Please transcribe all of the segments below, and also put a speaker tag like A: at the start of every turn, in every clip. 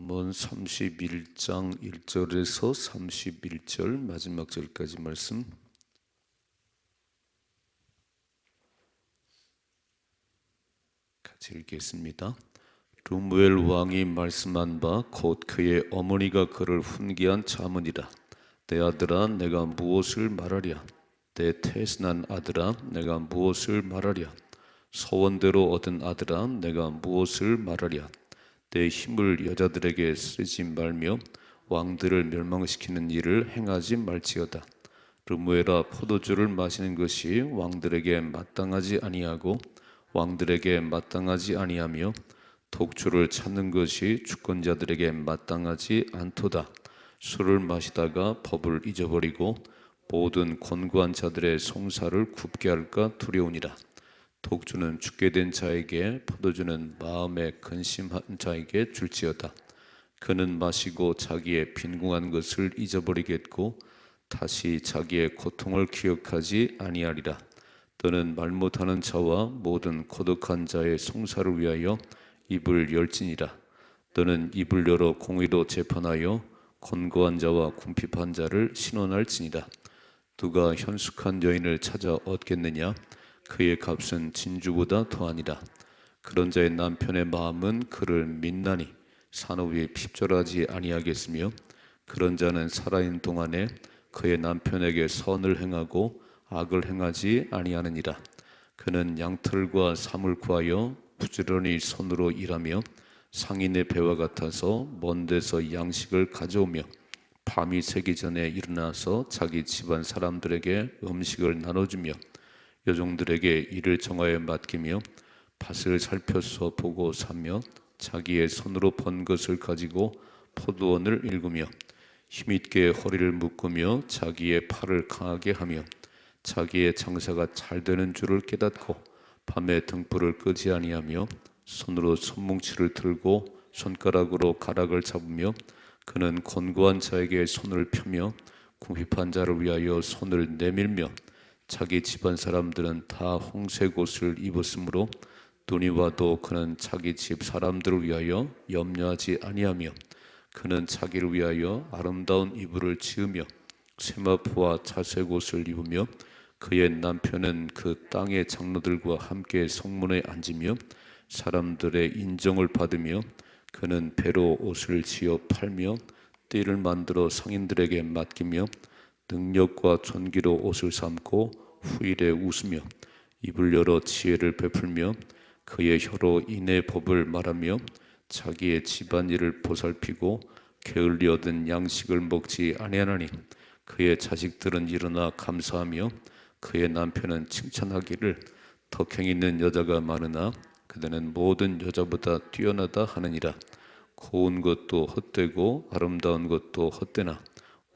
A: 잠언 31장 1절에서 31절 마지막 절까지 말씀 같이 읽겠습니다. 르무엘 왕이 말씀한 바 곧 그의 어머니가 그를 훈계한 잠언이라. 내 아들아 내가 무엇을 말하랴? 내 태순한 아들아 내가 무엇을 말하랴? 소원대로 얻은 아들아 내가 무엇을 말하랴? 내 힘을 여자들에게 쓰지 말며 왕들을 멸망시키는 일을 행하지 말지어다. 르무엘아 포도주를 마시는 것이 왕들에게 마땅하지 아니하고 왕들에게 마땅하지 아니하며 독주를 찾는 것이 주권자들에게 마땅하지 않도다. 술을 마시다가 법을 잊어버리고 모든 권고한 자들의 송사를 굽게 할까 두려우니라. 독주는 죽게 된 자에게, 포도주는 마음에 근심한 자에게 줄지어다. 그는 마시고 자기의 빈궁한 것을 잊어버리겠고 다시 자기의 고통을 기억하지 아니하리라. 너는 말 못하는 자와 모든 고독한 자의 송사를 위하여 입을 열지니라. 너는 입을 열어 공의로 재판하여 권고한 자와 궁핍한 자를 신원할지니라. 누가 현숙한 여인을 찾아 얻겠느냐? 그의 값은 진주보다 더하니라. 그런 자의 남편의 마음은 그를 믿나니 산업이 핍절하지 아니하겠으며 그런 자는 살아있는 동안에 그의 남편에게 선을 행하고 악을 행하지 아니하느니라. 그는 양털과 삼을 구하여 부지런히 손으로 일하며 상인의 배와 같아서 먼 데서 양식을 가져오며 밤이 새기 전에 일어나서 자기 집안 사람들에게 음식을 나눠주며 여종들에게 일을 정하여 맡기며 밭을 살펴서 보고 사며 자기의 손으로 번 것을 가지고 포도원을 일구며 힘있게 허리를 묶으며 자기의 팔을 강하게 하며 자기의 장사가 잘 되는 줄을 깨닫고 밤에 등불을 끄지 아니하며 손으로 손뭉치를 들고 손가락으로 가락을 잡으며 그는 권고한 자에게 손을 펴며 궁핍한 자를 위하여 손을 내밀며 자기 집안 사람들은 다 홍색 옷을 입었으므로 눈이 와도 그는 자기 집 사람들을 위하여 염려하지 아니하며 그는 자기를 위하여 아름다운 이불을 지으며 세마포와 자색 옷을 입으며 그의 남편은 그 땅의 장로들과 함께 성문에 앉으며 사람들의 인정을 받으며 그는 배로 옷을 지어 팔며 띠를 만들어 상인들에게 맡기며 능력과 존귀로 옷을 삼고 후일에 웃으며 입을 열어 지혜를 베풀며 그의 혀로 인의 법을 말하며 자기의 집안일을 보살피고 게을리 얻은 양식을 먹지 아니하나니 그의 자식들은 일어나 감사하며 그의 남편은 칭찬하기를 덕행 있는 여자가 많으나 그대는 모든 여자보다 뛰어나다 하느니라. 고운 것도 헛되고 아름다운 것도 헛되나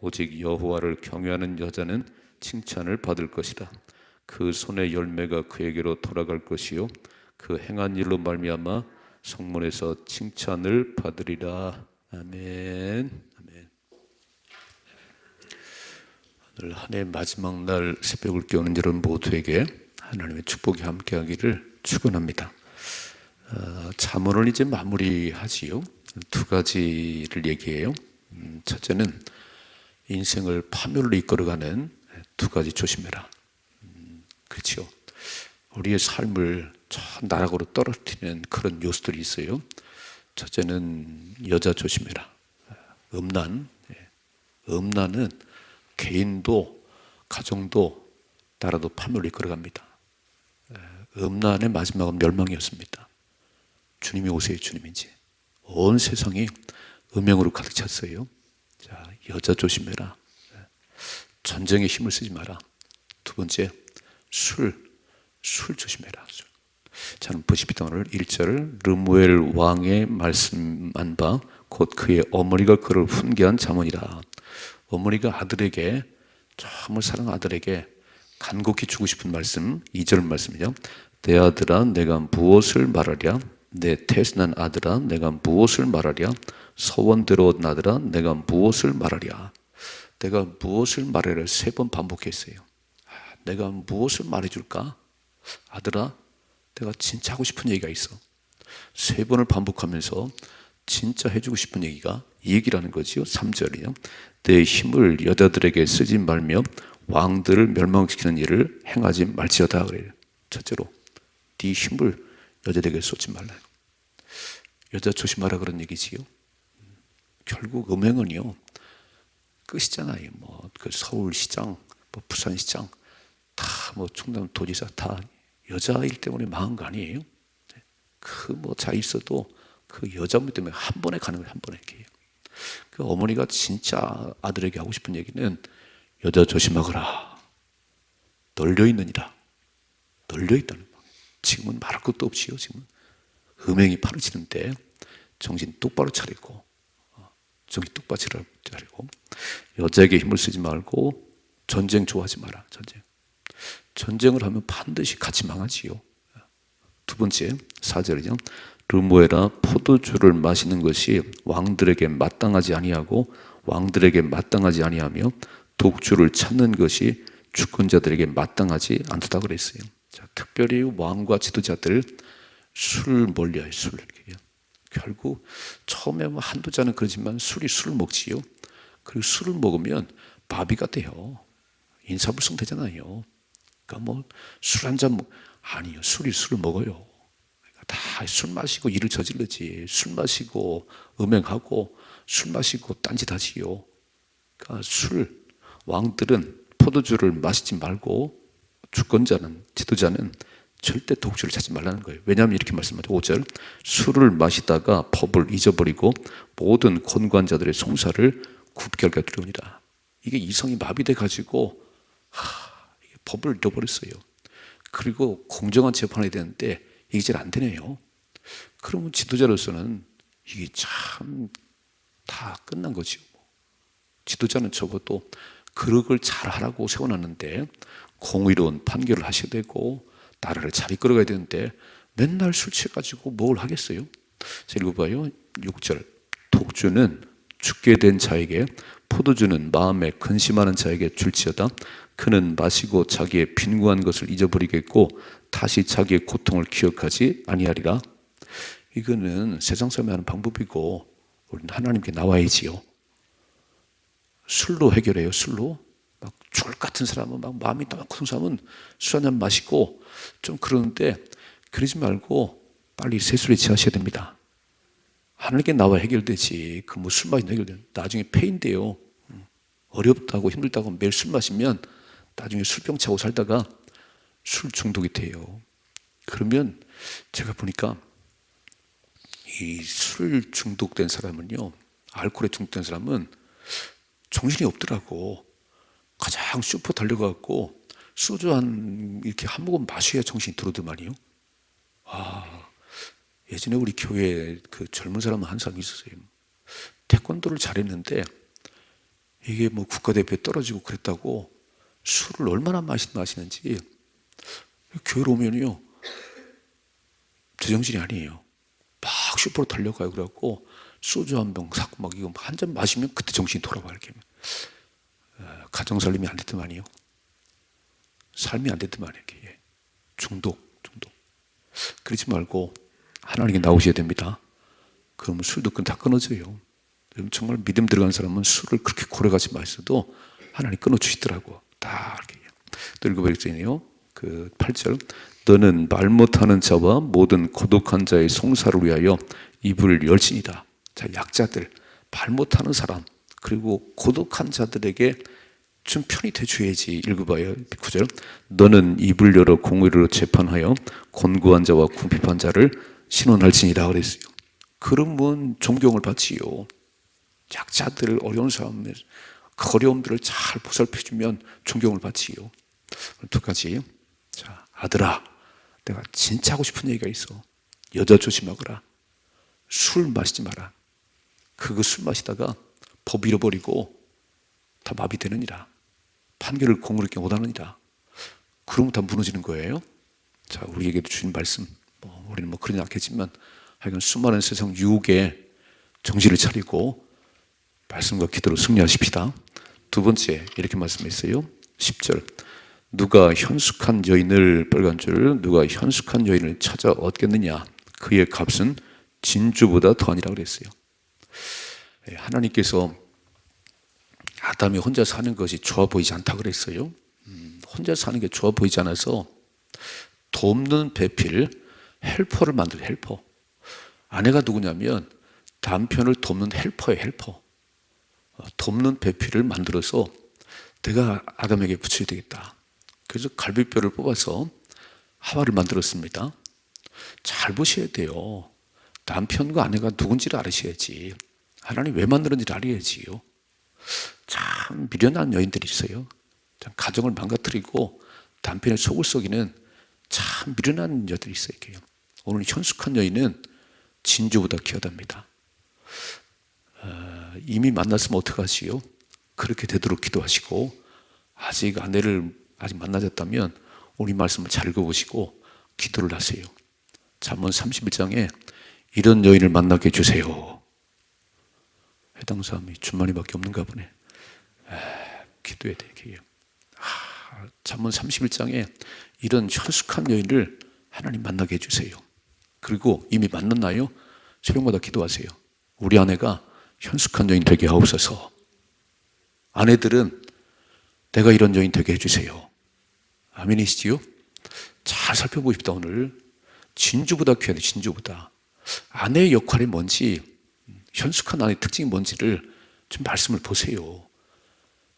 A: 오직 여호와를 경외하는 여자는 칭찬을 받을 것이다. 그 손의 열매가 그에게로 돌아갈 것이요 그 행한 일로 말미암아 성문에서 칭찬을 받으리라. 아멘. 아멘. 오늘 한 해 마지막 날 새벽을 깨우는 여러분 모두에게 하나님의 축복이 함께하기를 축원합니다. 잠언을 이제 마무리하지요. 두 가지를 얘기해요. 첫째는 인생을 파멸로 이끌어가는 두 가지 조심해라. 그렇죠. 우리의 삶을 저 나락으로 떨어뜨리는 그런 요소들이 있어요. 첫째는 여자 조심해라. 음란은 개인도 가정도 나라도 파멸로 이끌어갑니다. 음란의 마지막은 멸망이었습니다. 주님이 오세요. 주님인지 온 세상이 음행으로 가득 찼어요. 자, 여자 조심해라. 전쟁에 힘을 쓰지 마라. 두 번째, 술 조심해라. 저는 보십시다. 오늘 1절 르무엘 왕의 말씀한 바 곧 그의 어머니가 그를 훈계한 잠언이라. 어머니가 아들에게 정말 사랑하는 아들에게 간곡히 주고 싶은 말씀 2절 말씀이죠. 내 아들아 내가 무엇을 말하랴? 내 태순한 아들아 내가 무엇을 말하랴? 소원대로 얻은 아들아 내가 무엇을 말하랴? 내가 무엇을 말하랴? 3번 반복했어요. 내가 무엇을 말해줄까? 아들아 내가 진짜 하고 싶은 얘기가 있어. 3번을 반복하면서 진짜 해주고 싶은 얘기가 이 얘기라는 거지요. 3절이요. 내 힘을 여자들에게 쓰지 말며 왕들을 멸망시키는 일을 행하지 말지어다 그래요. 첫째로 네 힘을 여자들에게 쏟지 말라. 여자 조심하라 그런 얘기지요. 결국 음행은요 끝이잖아요. 뭐 그 서울시장, 뭐 부산시장, 다 뭐 충남도지사 다 여자일 때문에 망한 거 아니에요? 그 뭐 잘 있어도 그 여자분 때문에 한 번에 가는 거예요. 한 번에 이렇게. 그 어머니가 진짜 아들에게 하고 싶은 얘기는 여자 조심하거라. 널려 있느니라. 널려 있다는 거. 지금은 말할 것도 없지요. 지금은 음행이 파르치는데 정신 똑바로 차리고 정신 똑바로 차리고 여자에게 힘을 쓰지 말고 전쟁 좋아하지 마라. 전쟁을 하면 반드시 같이 망하지요. 두 번째 4절이죠. 르모에라 포도주를 마시는 것이 왕들에게 마땅하지 아니하고 왕들에게 마땅하지 아니하며 독주를 찾는 것이 주권자들에게 마땅하지 않다 그랬어요. 자, 특별히 왕과 지도자들 술 몰려요. 술. 결국 처음에 뭐 한두 잔은 그러지만 술을 먹지요. 그리고 술을 먹으면 마비가 돼요. 인사불성 되잖아요. 그러니까 뭐 술 한 잔 아니요. 술을 먹어요. 그러니까 다 술 마시고 일을 저질르지. 술 마시고 음행하고 술 마시고 딴짓하지요. 그러니까 왕들은 포도주를 마시지 말고 주권자는 지도자는 절대 독주를 찾지 말라는 거예요. 왜냐하면 이렇게 말씀하죠. 5절 술을 마시다가 법을 잊어버리고 모든 권관자들의 송사를 굽게 할까 두려우니라. 이게 이성이 마비돼 가지고 법을 잃어버렸어요. 그리고 공정한 재판을 해야 되는데 이게 잘 안 되네요. 그러면 지도자로서는 이게 참 다 끝난 거죠. 지도자는 적어도 그릇을 잘 하라고 세워놨는데 공의로운 판결을 하셔야 되고 나라를 잘 이끌어가야 되는데 맨날 술 취해가지고 뭘 하겠어요? 자, 읽어봐요. 6절 독주는 죽게 된 자에게 포도주는 마음에 근심하는 자에게 줄지어다. 그는 마시고 자기의 빈구한 것을 잊어버리겠고 다시 자기의 고통을 기억하지 아니하리라. 이거는 세상 사람이 하는 방법이고 우리는 하나님께 나와야지요. 술로 해결해요. 술로. 막 죽을 것 같은 사람은 막 마음이 너무 고픈 사람은 술 한잔 마시고 좀 그러는데 그러지 말고 빨리 세술에 취하셔야 됩니다. 하나님께 나와 해결되지. 그 뭐 술 마시면 해결돼. 나중에 폐인데요. 어렵다고 힘들다고 매일 술 마시면 나중에 술병 차고 살다가 술 중독이 돼요. 그러면 제가 보니까 이 술 중독된 사람은요, 알코올에 중독된 사람은 정신이 없더라고. 가장 슈퍼 달려가고 소주 이렇게 한 모금 마셔야 정신이 들어오더만요. 예전에 우리 교회에 그 젊은 사람 한 사람이 있었어요. 태권도를 잘했는데 이게 뭐 국가대표에 떨어지고 그랬다고 술을 얼마나 마시는지 교회로 오면요 제정신이 아니에요. 막 슈퍼로 달려가요. 그래갖고 소주 한 병 사고 막 이거 한 잔 마시면 그때 정신이 돌아와. 이렇게 가정 살림이 안 됐더만요. 삶이 안 됐더만 이렇게 중독. 그러지 말고 하나님께 나오셔야 됩니다. 그러면 술도 다 끊어져요. 정말 믿음 들어간 사람은 술을 그렇게 고래같이 마셔도 하나님 끊어주시더라고. 다 이렇게. 또 읽어보겠네요. 그 8절 너는 말 못하는 자와 모든 고독한 자의 송사를 위하여 입을 열지니라. 자, 약자들, 말 못하는 사람 그리고 고독한 자들에게 좀 편히 대줘야지. 읽어봐요. 9절 너는 입을 열어 공의로 재판하여 곤고한 자와 궁핍한 자를 신원할지니라 그랬어요. 그러면 존경을 받지요. 약자들, 어려운 사람의 그 어려움들을 잘 보살펴주면 존경을 받지요. 두 가지. 자, 아들아, 내가 진짜 하고 싶은 얘기가 있어. 여자 조심하거라. 술 마시지 마라. 그거 술 마시다가 법 잃어버리고 다 마비되느니라. 판결을 공의롭게 못하느니라. 그러면 다 무너지는 거예요. 자, 우리에게도 주신 말씀, 우리는 그러지 않겠지만 하여간 수많은 세상 유혹에 정신을 차리고 말씀과 기도로 승리하십시다. 두 번째 이렇게 말씀했어요. 10절 누가 현숙한 여인을 빨간 줄 누가 현숙한 여인을 찾아 얻겠느냐 그의 값은 진주보다 더하니라 그랬어요. 하나님께서 아담이 혼자 사는 것이 좋아 보이지 않다 그랬어요. 혼자 사는 게 좋아 보이지 않아서 돕는 배필, 헬퍼를 만들어요. 헬퍼. 아내가 누구냐면 남편을 돕는 헬퍼예요. 헬퍼. 돕는 배필을 만들어서 내가 아담에게 붙여야 되겠다. 그래서 갈비뼈를 뽑아서 하와를 만들었습니다. 잘 보셔야 돼요. 남편과 아내가 누군지를 알으셔야지. 하나님 왜 만들었는지를 알아야지요. 참 미련한 여인들이 있어요. 참 가정을 망가뜨리고 남편의 속을 썩이는 참 미련한 여인들이 있어요. 오늘 현숙한 여인은 진주보다 귀하답니다. 이미 만났으면 어떡하시요? 그렇게 되도록 기도하시고, 아직 아내를 아직 만나셨다면 오늘 이 말씀을 잘 읽어보시고 기도를 하세요. 잠언 31장에 이런 여인을 만나게 해주세요. 해당 사람이 준만이밖에 없는가 보네. 기도해야 돼요. 잠언 31장에 이런 현숙한 여인을 하나님 만나게 해주세요. 그리고 이미 만났나요? 새벽마다 기도하세요. 우리 아내가 현숙한 여인 되게 하옵소서. 아내들은 내가 이런 여인 되게 해주세요. 아멘이시지요? 잘 살펴보십시다. 오늘 진주보다 귀하다. 진주보다. 아내의 역할이 뭔지, 현숙한 아내의 특징이 뭔지를 좀 말씀을 보세요.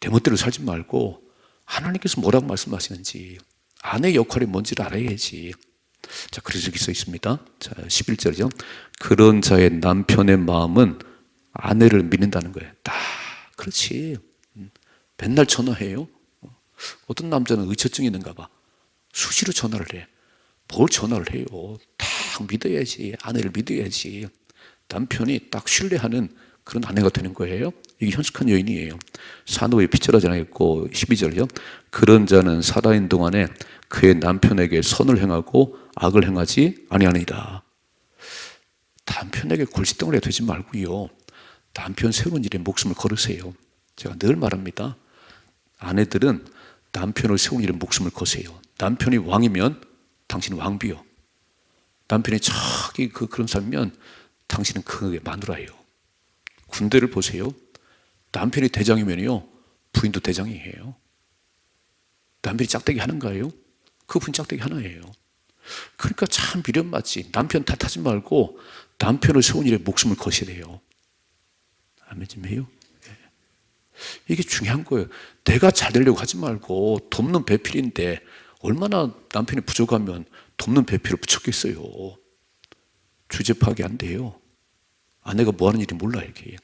A: 대멋대로 살지 말고 하나님께서 뭐라고 말씀하시는지, 아내의 역할이 뭔지를 알아야지. 자, 그래서 여기 써 있습니다. 자, 11절이죠. 그런 자의 남편의 마음은 아내를 믿는다는 거예요. 딱 그렇지. 맨날 전화해요. 어떤 남자는 의처증이 있는가 봐. 수시로 전화를 해. 뭘 전화를 해요? 딱 믿어야지. 아내를 믿어야지. 남편이 딱 신뢰하는 그런 아내가 되는 거예요. 이게 현숙한 여인이에요. 산후에 핏절하지 않았고 12절이요. 그런 자는 살아있는 동안에 그의 남편에게 선을 행하고 악을 행하지 아니하니라. 남편에게 골칫덩어리가 되지 말고요. 남편 세우는 일에 목숨을 걸으세요. 제가 늘 말합니다. 아내들은 남편을 세우는 일에 목숨을 거세요. 남편이 왕이면 당신은 왕비요. 남편이 저기 그런 사람이면 당신은 그게 마누라예요. 군대를 보세요. 남편이 대장이면요, 부인도 대장이에요. 남편이 짝대기 하는가요? 그분 짝대기 하나예요. 그러니까 참 미련맞지. 남편 탓하지 말고 남편을 세우는 일에 목숨을 거셔야 돼요. 아멘 좀 해요? 이게 중요한 거예요. 내가 잘 되려고 하지 말고 돕는 배필인데 얼마나 남편이 부족하면 돕는 배필을 붙였겠어요. 주제 파악이 안 돼요. 아내가 뭐 하는 일이 몰라 이렇게.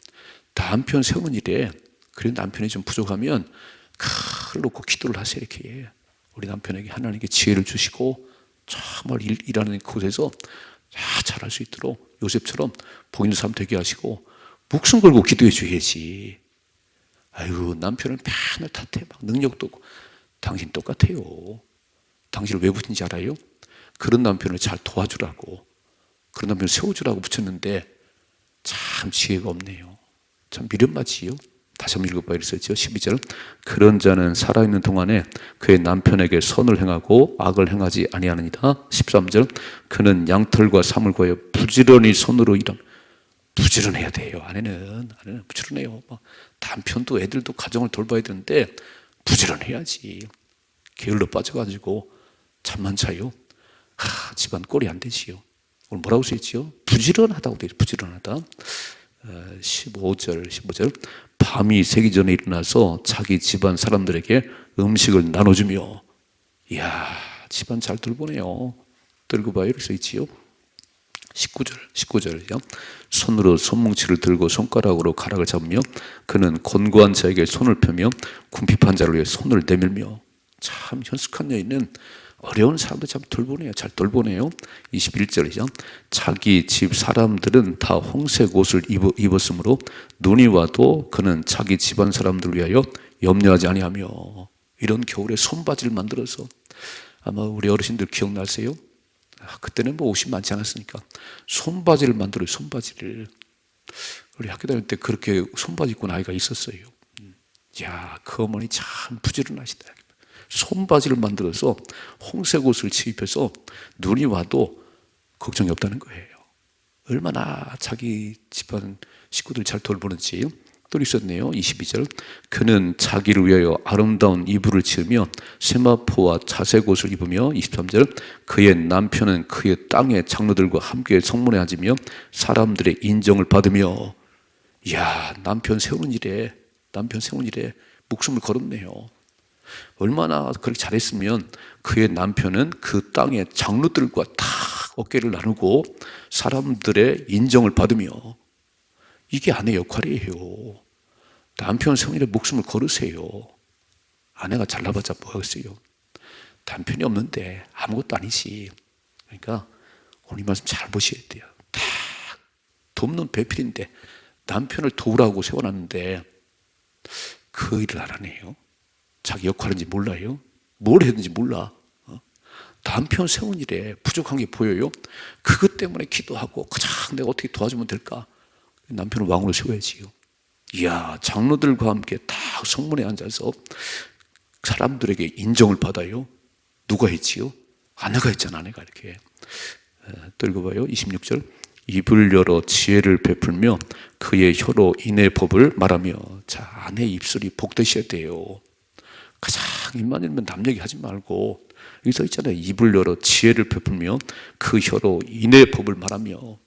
A: 남편 세우는 일에 그래 남편이 좀 부족하면 칼을 놓고 기도를 하세요 이렇게. 우리 남편에게 하나님께 지혜를 주시고 정말 일하는 곳에서 잘할 수 있도록 요셉처럼 복 있는 사람 되게 하시고 목숨 걸고 기도해 줘야지. 아이고 남편은 맨날 탓해. 막 능력도 없고. 당신 똑같아요. 당신을 왜 붙인지 알아요? 그런 남편을 잘 도와주라고, 그런 남편을 세워주라고 붙였는데 참 지혜가 없네요. 참 미련맞지요. 다시 한번 읽어봐야 했었죠. 12절. 그런 자는 살아있는 동안에 그의 남편에게 선을 행하고 악을 행하지 아니하느니라. 13절. 그는 양털과 삼을 구하여 부지런히 손으로 일함. 부지런해야 돼요. 아내는 부지런해요. 남편도 애들도 가정을 돌봐야 되는데 부지런해야지. 게을러 빠져가지고 잠만 자요. 집안 꼴이 안 되지요. 오늘 뭐라고 써있지요? 부지런하다고 되어 있어요. 부지런하다. 15절. 밤이 새기 전에 일어나서 자기 집안 사람들에게 음식을 나눠주며. 이야, 집안 잘 돌보네요. 들고 봐요. 이렇게 써있지요. 19절이요. 손으로 손뭉치를 들고 손가락으로 가락을 잡으며 그는 곤고한 자에게 손을 펴며 궁핍한 자를 위해 손을 내밀며. 참 현숙한 여인은 어려운 사람들 참 돌보네요. 잘 돌보네요. 21절이죠. 자기 집 사람들은 다 홍색 옷을 입었으므로 눈이 와도 그는 자기 집안 사람들을 위하여 염려하지 아니하며. 이런 겨울에 손바지를 만들어서, 아마 우리 어르신들 기억나세요? 그때는 뭐 옷이 많지 않았으니까 손바지를 만들어요. 손바지를. 우리 학교 다닐 때 그렇게 손바지 입고 아이가 있었어요. 야, 그 어머니 참 부지런하시다. 손바지를 만들어서 홍색 옷을 입혀서 눈이 와도 걱정이 없다는 거예요. 얼마나 자기 집안 식구들 잘 돌보는지. 또 있었네요. 22절. 그는 자기를 위하여 아름다운 이불을 지으며 세마포와 자색 옷을 입으며 23절. 그의 남편은 그의 땅의 장로들과 함께 성문에 앉으며 사람들의 인정을 받으며. 이야, 남편 세우는 일에 목숨을 걸었네요. 얼마나 그렇게 잘했으면 그의 남편은 그 땅의 장로들과 다 어깨를 나누고 사람들의 인정을 받으며. 이게 아내 역할이에요. 남편 세우는 일에 목숨을 걸으세요. 아내가 잘나봤자 뭐하겠어요. 남편이 없는데 아무것도 아니지. 그러니까 오늘 이 말씀 잘 보셔야 돼요. 다 돕는 배필인데 남편을 도우라고 세워놨는데 그 일을 안 하네요. 자기 역할인지 몰라요. 뭘 했는지 몰라. 남편 세운 일에 부족한 게 보여요. 그것 때문에 기도하고 가장 내가 어떻게 도와주면 될까. 남편을 왕으로 세워야지요. 이야, 장로들과 함께 다 성문에 앉아서 사람들에게 인정을 받아요. 누가 했지요? 아내가 했잖아. 아내가 이렇게. 또 읽어봐요. 26절. 입을 열어 지혜를 베풀며 그의 혀로 인의 법을 말하며. 자, 아내 입술이 복되셔야 돼요. 가장 입만 열면 남 얘기하지 말고 여기 써 있잖아요. 입을 열어 지혜를 베풀며 그 혀로 인의 법을 말하며.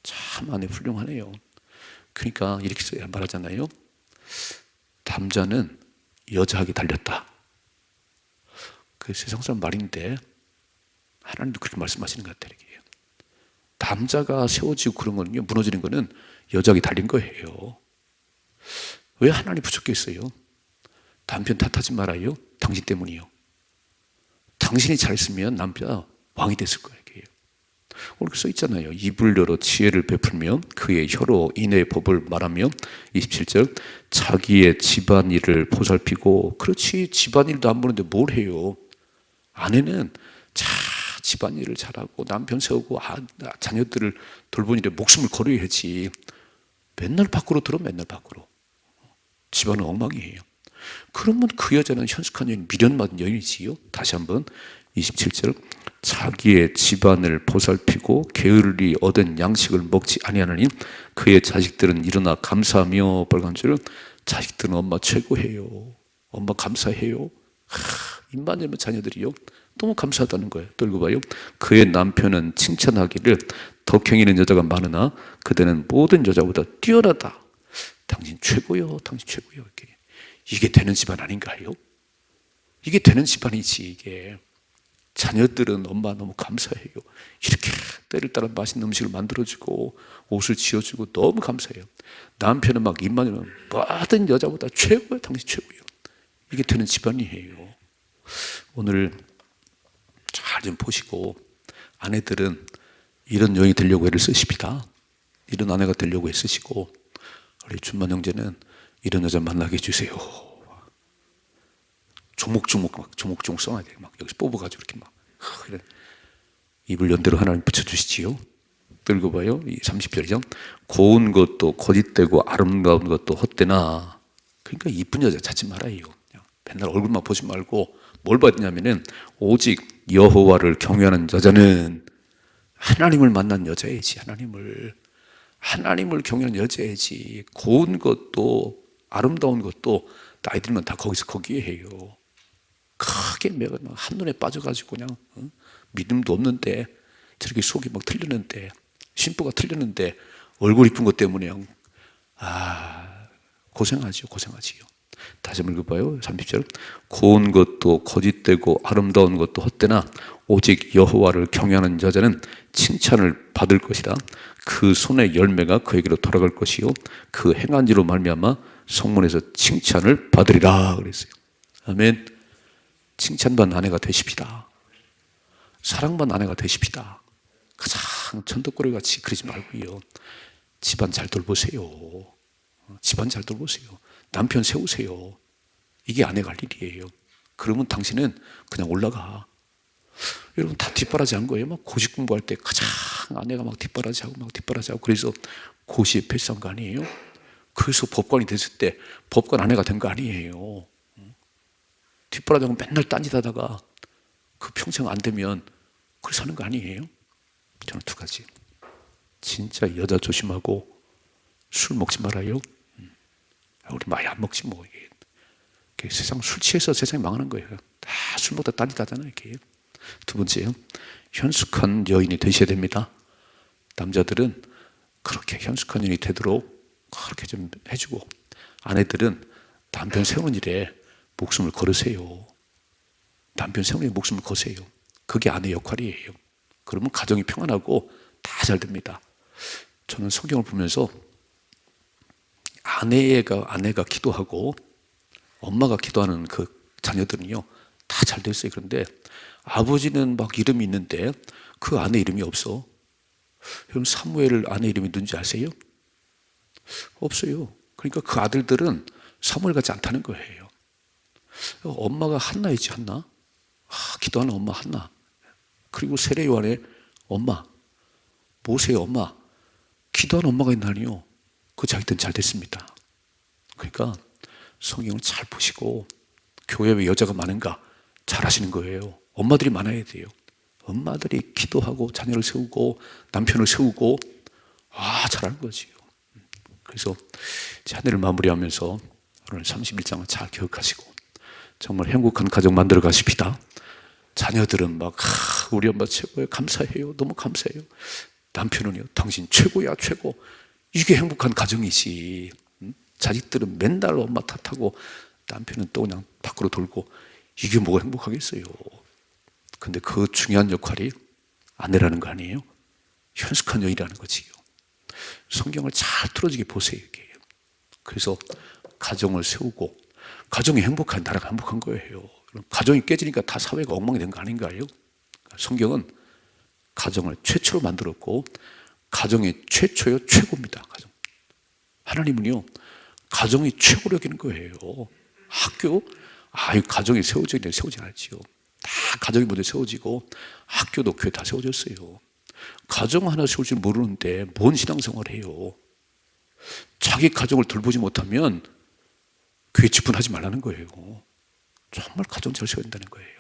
A: 참 아내 훌륭하네요. 그러니까 이렇게 말하잖아요. 남자는 여자에게 달렸다. 그 세상 사람 말인데 하나님도 그렇게 말씀하시는 것 같아요. 남자가 세워지고 그런 거는요, 무너지는 거는 여자에게 달린 거예요. 왜 하나님 부족했어요? 남편 탓하지 말아요. 당신 때문이요. 당신이 잘했으면 남자 왕이 됐을 거예요. 오늘 써 있잖아요. 입을 열어 지혜를 베풀며 그의 혀로 인의 법을 말하며. 27절. 자기의 집안일을 보살피고. 그렇지, 집안일도 안 보는데 뭘 해요. 아내는 집안일을 잘하고 남편 세우고 자녀들을 돌보는 일에 목숨을 걸어야지. 맨날 밖으로 들어. 맨날 밖으로. 집안은 엉망이에요. 그러면 그 여자는 현숙한 여인, 미련받은 여인이지요. 다시 한번 27절. 자기의 집안을 보살피고 게을리 얻은 양식을 먹지 아니하느니 그의 자식들은 일어나 감사하며. 빨간줄. 자식들은 엄마 최고해요. 엄마 감사해요. 입만 열면 자녀들이요 너무 감사하다는 거예요. 또 읽어봐요. 그의 남편은 칭찬하기를 덕행이는 여자가 많으나 그대는 모든 여자보다 뛰어나다. 당신 최고요. 당신 최고요. 이게 되는 집안 아닌가요? 이게 되는 집안이지. 이게 자녀들은 엄마 너무 감사해요. 이렇게 때를 따라 맛있는 음식을 만들어주고 옷을 지어주고 너무 감사해요. 남편은 막 입만 열면 모든 여자보다 최고예요. 당신 최고예요. 이게 되는 집안이에요. 오늘 잘 좀 보시고 아내들은 이런 여인이 되려고 애를 쓰십니다. 이런 아내가 되려고 애쓰시고 우리 준만 형제는 이런 여자 만나게 해주세요. 조목조목 써놔야 돼요. 막 여기서 뽑아가지고 이렇게 막 입을 연대로 하나님 붙여주시지요. 읽어봐요. 30절이죠. 고운 것도 거짓되고 아름다운 것도 헛되나. 그러니까 이쁜 여자 찾지 말아요. 맨날 얼굴만 보지 말고 뭘 받냐면은 오직 여호와를 경외하는 여자는 하나님을 만난 여자이지. 하나님을 경외하는 여자이지. 고운 것도 아름다운 것도 나이 들면 다 거기에 해요. 크게 매가 한눈에 빠져가지고 그냥 믿음도 없는데 저렇게 속이 막 틀렸는데 심보가 틀렸는데 얼굴 이쁜 것 때문에 고생하지요. 다시 한번 읽어봐요. 30절. 고운 것도 거짓되고 아름다운 것도 헛되나 오직 여호와를 경외하는 여자는 칭찬을 받을 것이라. 그 손의 열매가 그에게로 돌아갈 것이요 그 행한 지로 말미암아 성문에서 칭찬을 받으리라 그랬어요. 아멘. 칭찬받는 아내가 되십시다. 사랑받는 아내가 되십시다. 가장 천덕거리같이 그러지 말고요. 집안 잘 돌보세요. 남편 세우세요. 이게 아내가 할 일이에요. 그러면 당신은 그냥 올라가. 여러분 다 뒷바라지 한 거예요. 막 고시 공부할 때 가장 아내가 막 뒷바라지하고 그래서 고시에 패스한 거 아니에요? 그래서 법관이 됐을 때 법관 아내가 된 거 아니에요. 뒷바라지하고 맨날 딴짓하다가 그 평생 안 되면 그렇게 사는 거 아니에요? 저는 두 가지. 진짜 여자 조심하고 술 먹지 말아요. 우리 많이 안 먹지 뭐. 이게 세상 술 취해서 세상이 망하는 거예요. 다 술 먹다 딴짓하잖아요. 이렇게. 두 번째요. 현숙한 여인이 되셔야 됩니다. 남자들은 그렇게 현숙한 여인이 되도록 그렇게 좀 해주고, 아내들은 남편 세우는 일에 목숨을 걸으세요. 남편 세우는 일에 목숨을 거세요. 그게 아내 역할이에요. 그러면 가정이 평안하고 다 잘 됩니다. 저는 성경을 보면서 아내가 기도하고 엄마가 기도하는 그 자녀들은요, 다 잘 됐어요. 그런데 아버지는 막 이름이 있는데 그 아내 이름이 없어. 여러분, 사무엘 아내 이름이 누군지 아세요? 없어요. 그러니까 그 아들들은 사무엘 같지 않다는 거예요. 엄마가 한나이지, 한나. 기도하는 엄마 한나. 그리고 세례 요한의 엄마, 모세의 엄마. 기도하는 엄마가 있나니요. 그 자기들은 잘 됐습니다. 그러니까 성경을 잘 보시고, 교회에 왜 여자가 많은가 잘 아시는 거예요. 엄마들이 많아야 돼요. 엄마들이 기도하고 자녀를 세우고 남편을 세우고 잘하는 거지요. 그래서 한 해를 마무리하면서 오늘 31장을 잘 기억하시고 정말 행복한 가정 만들어 가십시다. 자녀들은 막 우리 엄마 최고예요. 감사해요. 너무 감사해요. 남편은요, 당신 최고야, 최고. 이게 행복한 가정이지. 자식들은 맨날 엄마 탓하고 남편은 또 그냥 밖으로 돌고, 이게 뭐가 행복하겠어요. 근데 그 중요한 역할이 아내라는 거 아니에요? 현숙한 여인이라는 거지요. 성경을 잘 틀어지게 보세요. 이게. 그래서 가정을 세우고, 가정이 행복한 나라가 행복한 거예요. 가정이 깨지니까 다 사회가 엉망이 된 거 아닌가요? 성경은 가정을 최초로 만들었고, 가정의 최초요 최고입니다. 가정. 하나님은요, 가정이 최고로 여기는 거예요. 학교, 가정이 세워지는데 세우지 않았지요. 다 가정이 먼저 세워지고 학교도 교회 다 세워졌어요. 가정 하나 세울 줄 모르는데 뭔 신앙생활을 해요? 자기 가정을 돌보지 못하면 교회 직분하지 말라는 거예요. 정말 가정 잘 세워야 된다는 거예요.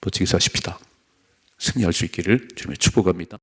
A: 멋지게 사십시다. 승리할 수 있기를 주님의 축복합니다.